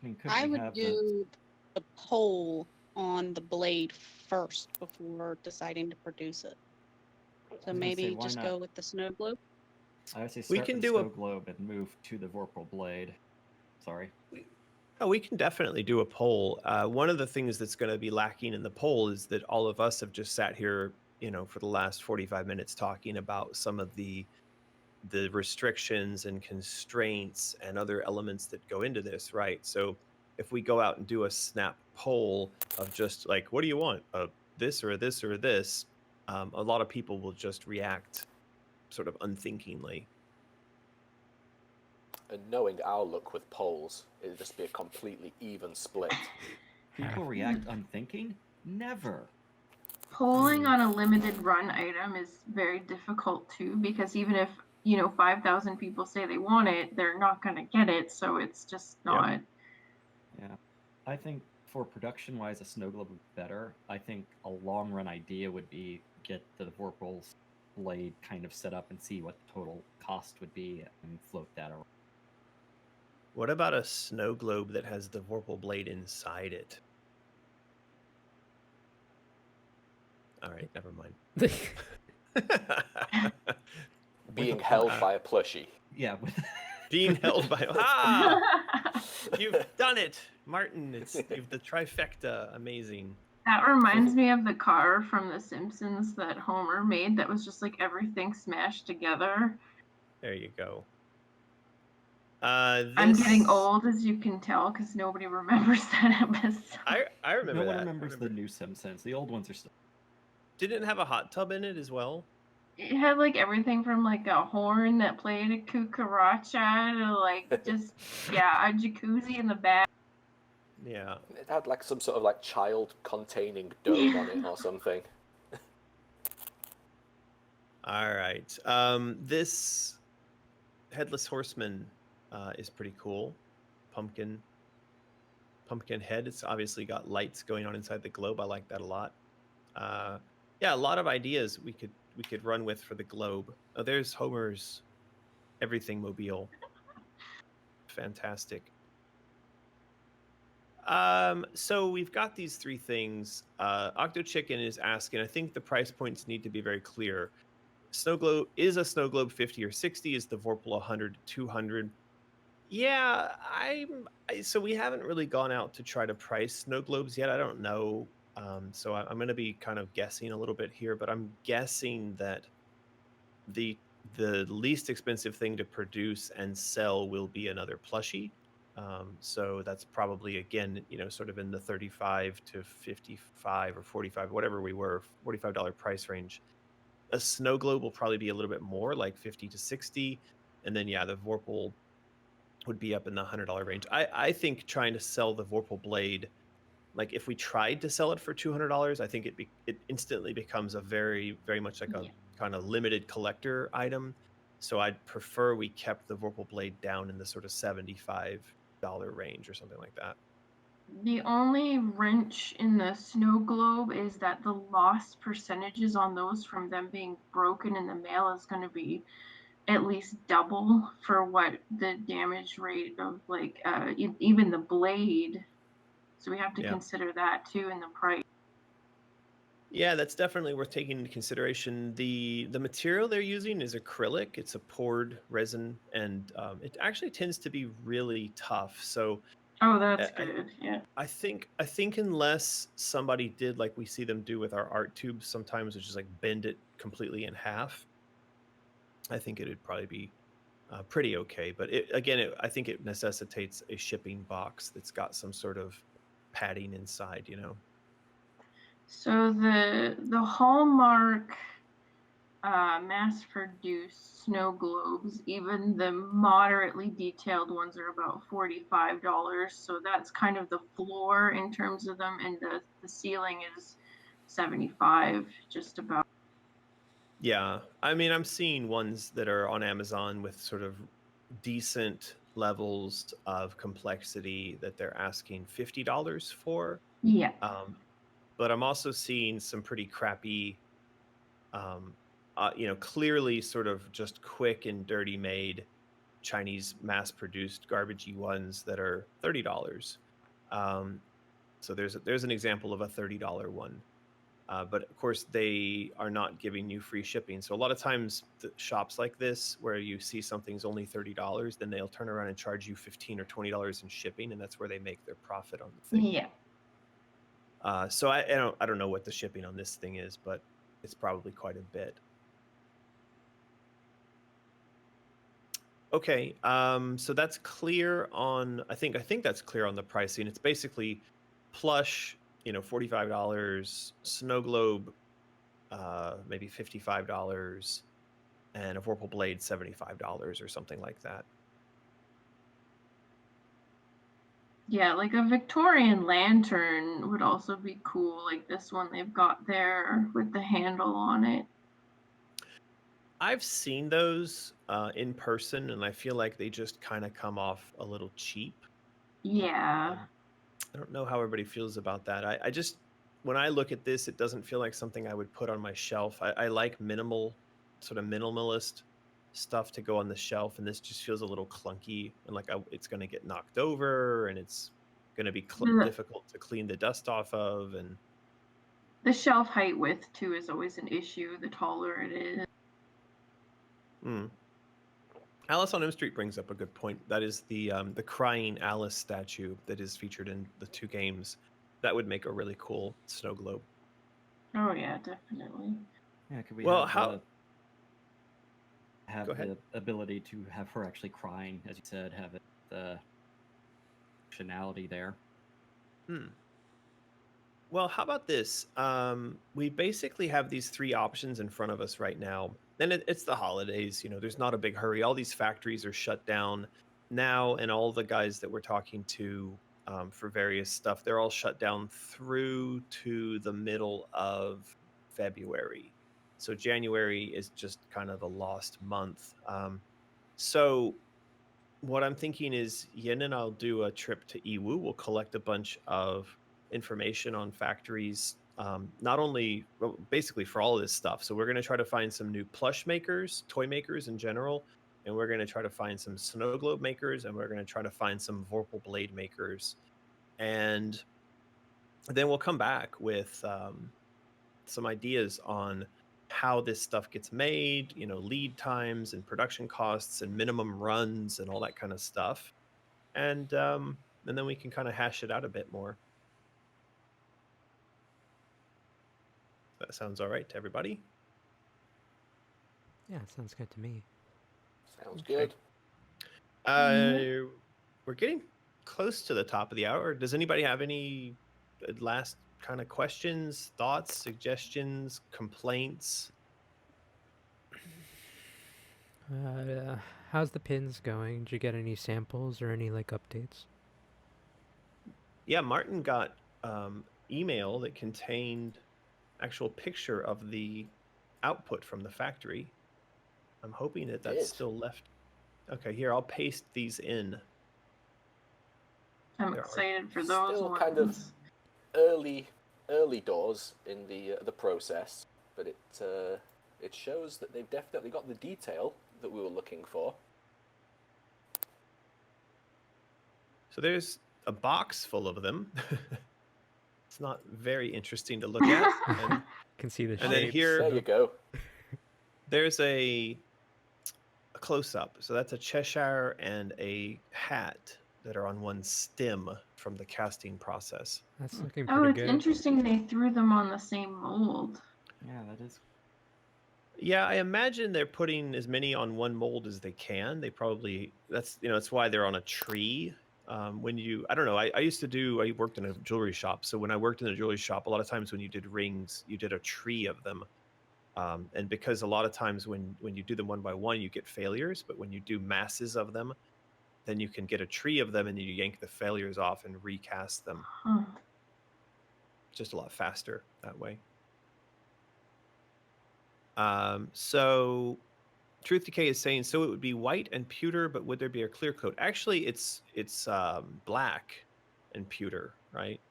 I mean, could
I
we
would
have
do the poll on the blade first before deciding to produce it. So
was gonna say,
maybe
why
just
not?
go with the snow globe.
I would say
We
start
can
with
do a-
Snow Globe and move to the Vorpal Blade. Sorry.
Oh, we can definitely do a poll. One of the things that's going to be lacking in the poll is that all of us have just sat here, for the last 45 minutes talking about some of the restrictions and constraints and other elements that go into this, right? So if we go out and do a snap poll of just like, what do you want? This or this or this? A lot of people will just react sort of unthinkingly.
And knowing our luck with polls, it'd just be a completely even split.
People react unthinking? Never.
Polling on a limited run item is very difficult too, because even if 5,000 people say they want it, they're not going to get it, so it's just not.
Yeah. I think for production-wise, a Snow Globe would be better. I think a long-run idea would be get the Vorpal's blade kind of set up and see what the total cost would be and float that around.
What about a Snow Globe that has the Vorpal Blade inside it? All right, never mind.
Being held by a plushie.
Yeah.
Being held by you've done it, Martin. You've the trifecta. Amazing.
That reminds me of the car from The Simpsons that Homer made that was just like everything smashed together.
There you go.
I'm getting old, as you can tell, because nobody remembers that episode.
I remember
No one
that.
remembers the new Simpsons. The old ones are still.
Didn't it have a hot tub in it as well?
It had like everything from like a horn that played a cucaracha to like just a jacuzzi in the back.
Yeah.
It had like some sort of like child-containing dome on it or something.
All right. This Headless Horseman is pretty cool. Pumpkin head. It's obviously got lights going on inside the globe. I like that a lot. A lot of ideas we could run with for the globe. Oh, there's Homer's everything mobile. Fantastic. So we've got these three things. Octo Chicken is asking, I think the price points need to be very clear. Snow Globe is a Snow Globe 50 or 60? Is the Vorpal 100 to 200? Yeah, so we haven't really gone out to try to price Snow Globes yet. I don't know. So I'm going to be kind of guessing a little bit here, but I'm guessing that the least expensive thing to produce and sell will be another plushie. So that's probably, again, sort of in the 35 to 55 or 45, whatever we were, $45 price range. A Snow Globe will probably be a little bit more, like 50 to 60. And then, the Vorpal would be up in the $100 range. I think trying to sell the Vorpal Blade, like if we tried to sell it for $200, I think it instantly becomes a very, very much like a kind of limited collector item. So I'd prefer we kept the Vorpal Blade down in the sort of $75 range or something like that.
The only wrench in the Snow Globe is that the loss percentages on those from them being broken in the mail is going to be at least double for what the damage rate of like even the blade. So we have to consider that too in the price.
Yeah, that's definitely worth taking into consideration. The material they're using is acrylic. It's a poured resin, and it actually tends to be really tough. So
that's good. Yeah.
I think unless somebody did like we see them do with our art tubes sometimes, which is like bend it completely in half, I think it'd probably be pretty okay. But I think it necessitates a shipping box that's got some sort of padding inside,
So the Hallmark mass-produced snow globes, even the moderately detailed ones, are about $45. So that's kind of the floor in terms of them, and the ceiling is $75, just about.
Yeah, I mean, I'm seeing ones that are on Amazon with sort of decent levels of complexity that they're asking $50 for.
Yeah.
but I'm also seeing some pretty crappy, clearly sort of just quick and dirty made Chinese mass-produced garbagey ones that are $30. So there's an example of a $30 one. But of course, they are not giving you free shipping. So a lot of times, shops like this, where you see something's only $30, then they'll turn around and charge you $15 or $20 in shipping, and that's where they make their profit on the thing.
Yeah.
So I don't know what the shipping on this thing is, but it's probably quite a bit. Okay, so that's clear on. I think that's clear on the pricing. It's basically Plush, $45, Snow Globe, maybe $55, and a Vorpal Blade $75 or something like that.
Yeah, like a Victorian lantern would also be cool, like this one they've got there with the handle on it.
I've seen those in person, and I feel like they just kind of come off a little cheap.
Yeah.
I don't know how everybody feels about that. I just, when I look at this, it doesn't feel like something I would put on my shelf. I like sort of minimalist stuff to go on the shelf, and this just feels a little clunky, and like it's going to get knocked over, and it's going to be difficult to clean the dust off of. And
the shelf height width too is always an issue. The taller it is.
Alice on M Street brings up a good point. That is the crying Alice statue that is featured in the 2 games. That would make a really cool snow globe.
Oh yeah, definitely.
Yeah, could we
Well,
have
Go
the
ahead.
ability to have her actually crying, as you said, have it the functionality there.
Well, how about this? We basically have these 3 options in front of us right now. And it's the holidays, there's not a big hurry. All these factories are shut down now, and all the guys that we're talking to for various stuff, they're all shut down through to the middle of February. So January is just kind of a lost month. So what I'm thinking is Yin and I'll do a trip to Iwu. We'll collect a bunch of information on factories, not only basically for all of this stuff. So we're going to try to find some new plush makers, toy makers in general, and we're going to try to find some snow globe makers, and we're going to try to find some Vorpal blade makers, and then we'll come back with some ideas on how this stuff gets made, lead times and production costs and minimum runs and all that kind of stuff, and then we can kind of hash it out a bit more. That sounds all right to everybody?
Yeah, sounds good to me.
Sounds
Okay.
good.
We're getting close to the top of the hour. Does anybody have any last kind of questions, thoughts, suggestions, complaints?
How's the pins going? Did you get any samples or any updates?
Yeah, Martin got email that contained actual picture of the output from the factory. I'm hoping that that's still left. Okay, here, I'll paste these in.
I'm excited for those
Still
ones.
kind of early doors in the process, but it shows that they've definitely got the detail that we were looking for.
So there's a box full of them. It's not very interesting to look at. And,
Can see the shapes.
and then here,
There you go.
there's a close-up. So that's a Cheshire and a hat that are on one stem from the casting process.
That's looking
Oh,
pretty
it's
good.
interesting they threw them on the same mold.
Yeah, that is.
Yeah, I imagine they're putting as many on one mold as they can. They probably, that's why they're on a tree. I don't know, I worked in a jewelry shop. So when I worked in a jewelry shop, a lot of times when you did rings, you did a tree of them. And because a lot of times when you do them one by one, you get failures. But when you do masses of them, then you can get a tree of them and you yank the failures off and recast them.
Huh.
Just a lot faster that way. So Truth Decay is saying, so it would be white and pewter, but would there be a clear coat? Actually, it's black and pewter, right?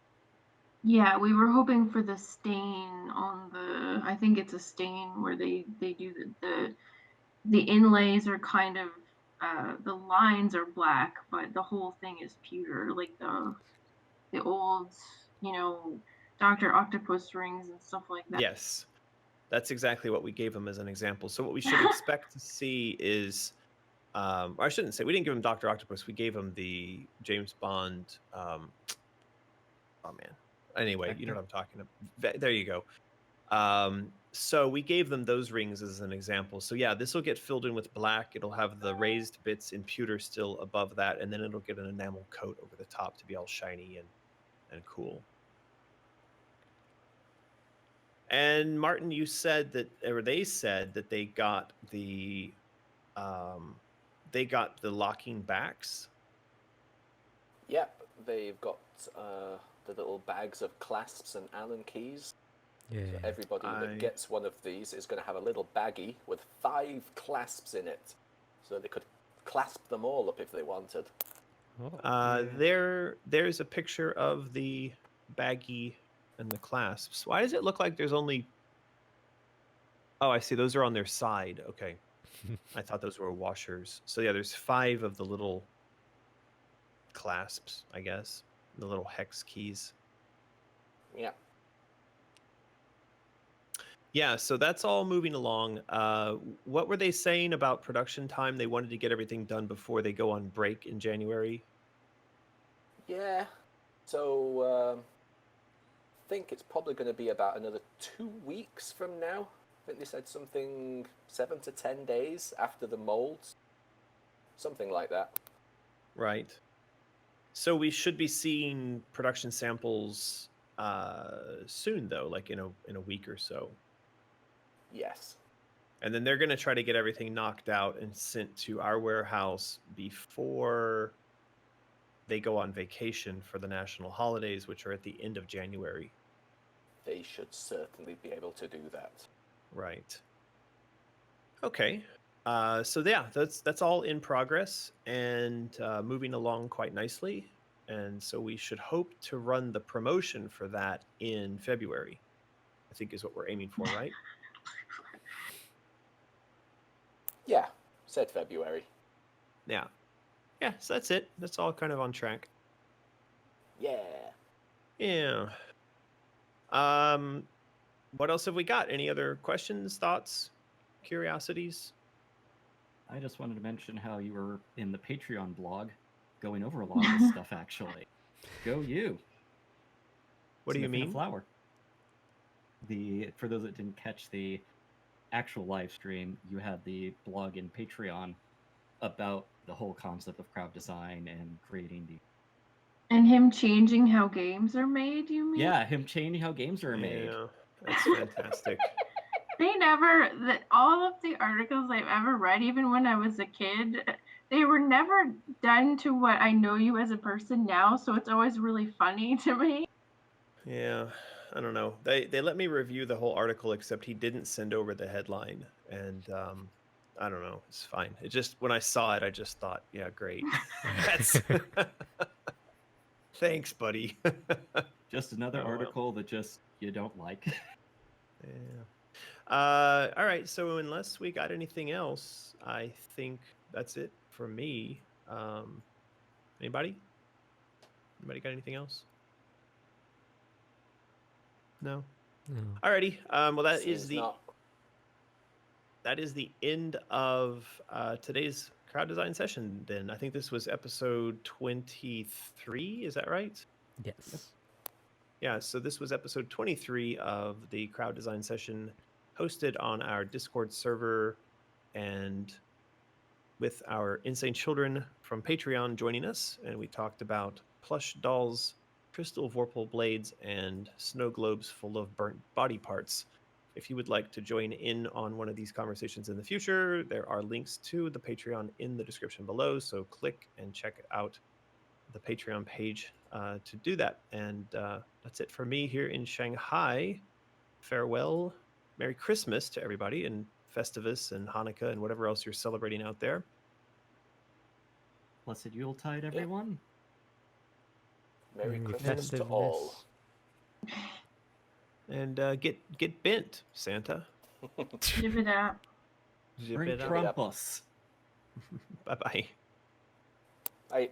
Yeah, we were hoping for the stain on the. I think it's a stain where they do the inlays are kind of the lines are black, but the whole thing is pewter, like the old, you know, Doctor Octopus rings and stuff like that.
Yes, that's exactly what we gave him as an example. So what we should expect to see is, or I shouldn't say, we didn't give him Doctor Octopus. We gave him the James Bond. Oh man. Anyway, you know what I'm talking about. There you go. So we gave them those rings as an example. So yeah, this will get filled in with black. It'll have the raised bits in pewter still above that, and then it'll get an enamel coat over the top to be all shiny and cool. And Martin, you said that, or they said that they got the locking backs.
Yep, they've got the little bags of clasps and Allen keys.
Yeah.
So everybody that gets one of these is going to have a little baggie with 5 clasps in it, so they could clasp them all up if they wanted.
Oh,
There's a picture of the baggie and the clasps. Why does it look like there's only? Oh, I see. Those are on their side. Okay, I thought those were washers. So yeah, there's 5 of the little clasps, I guess, the little hex keys.
Yeah.
Yeah, so that's all moving along. What were they saying about production time? They wanted to get everything done before they go on break in January.
Yeah. So I think it's probably going to be about another 2 weeks from now. I think they said something 7 to 10 days after the molds, something like that.
Right. So we should be seeing production samples soon, though, like in a week or so.
Yes.
And then they're going to try to get everything knocked out and sent to our warehouse before they go on vacation for the national holidays, which are at the end of January.
They should certainly be able to do that.
Right. Okay. So yeah, that's all in progress and moving along quite nicely. And so we should hope to run the promotion for that in February, I think is what we're aiming for, right?
Yeah, said February.
Yeah. Yeah, so that's it. That's all kind of on track.
Yeah.
Yeah. What else have we got? Any other questions, thoughts, curiosities?
I just wanted to mention how you were in the Patreon blog going over a lot of this stuff, actually. Go you.
What do you
Sniffing a
mean?
flower. For those that didn't catch the actual live stream, you had the blog in Patreon about the whole concept of crowd design and creating the.
And him changing how games are made, you mean?
Yeah, him changing how games are made.
Yeah, that's fantastic.
They never, all of the articles I've ever read, even when I was a kid, they were never done to what I know you as a person now, so it's always really funny to me.
Yeah, I don't know. They let me review the whole article, except he didn't send over the headline, and I don't know. It's fine. It just, when I saw it, I just thought, yeah, great. That's thanks, buddy.
Just another
Oh, well.
article that just you don't like.
Yeah. All right. So unless we got anything else, I think that's it for me. Anybody? Anybody got anything else? No.
No.
Alrighty. Well, that
Seems
is the
not.
that is the end of today's crowd design session. Then I think this was episode 23. Is that right?
Yes.
Yeah. So this was episode 23 of the crowd design session, hosted on our Discord server, and with our insane children from Patreon joining us, and we talked about plush dolls, crystal Vorpal blades, and snow globes full of burnt body parts. If you would like to join in on one of these conversations in the future, there are links to the Patreon in the description below, so click and check out the Patreon page to do that. And that's it for me here in Shanghai. Farewell. Merry Christmas to everybody, and Festivus and Hanukkah and whatever else you're celebrating out there.
Blessed Yuletide, everyone.
Merry
Merry
Christmas to all.
festiveness.
And get bent, Santa.
Give it out.
Zip
Bring
it up.
Trumpus.
Bye bye.
I